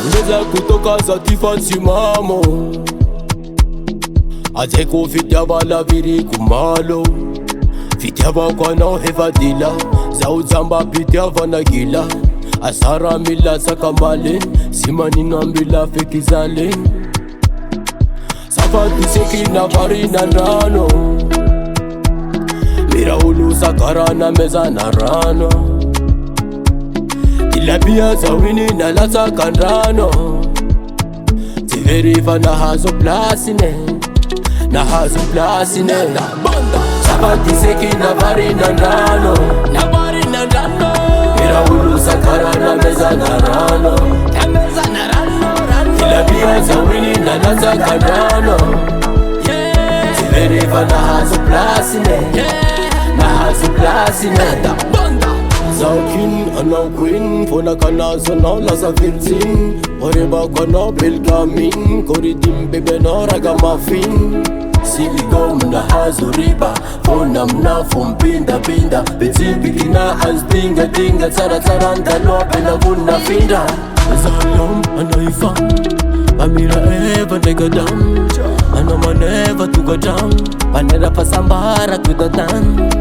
Unaweza kutoka za tifati mamo Aze kufitia bala viri kumalo Fitia bakwa na hevadila Za uzamba pitia vanagila Asara mila sakamale Simani nambila fekizale Safati seki na vari na rano Mira ulu sakara na meza na rano Kila bia za wini na lasa kandrano Tiverifa na hazo plasine Na hazo plasine Safati seki na vari na rano Mira ulu sakara na meza na rano Kila bia za wini na lasa kandrano Tiverifa na hazo plasine Na hazo plasine Zakin ana queen Fona kana zona la sa virgin Oreba kana belgamin Koridim bebe na ragamuffin Siligom na hazo riba Fona mna fumpinda pinda Betipiki na anstinga tinga Tsara tsaranta lope na vuna finda Zalom anaifa Amira eva nega dam Anoma neva tuga dam Panera pasambara kudatan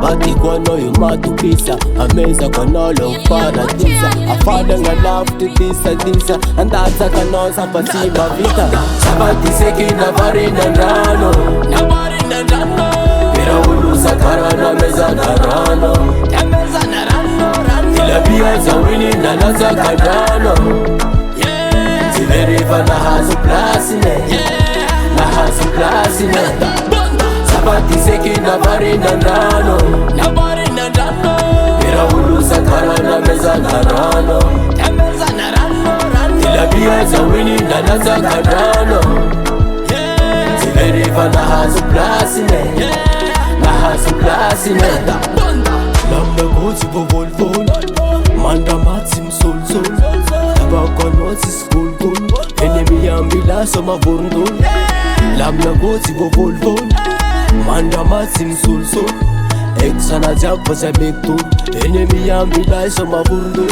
Bati kwa noyo matukisa Ameza kwa nolo paradisa Afada nga love to disa Andaza kanosa patima vita Sabati seki na vari na rano Pira ulu sakara na meza na rano Kila bia za wini na laza kadano Tiverifa na hazo plasine Na hazo plasine Sabati seki na vari na rano Pira ulu sakara na meza na rano Kila bia za wini na laza kadano Tiverifa na hazo plasine Na hazo plasine Lamna gozi vo volvol Manda matsim sol sol Tabakwa nozi skol gol Enemi ambila soma vorndol Lamna gozi vo volvol Manda matsim sol sol Eksana jabba sa bektul Enemi ambila soma vorndol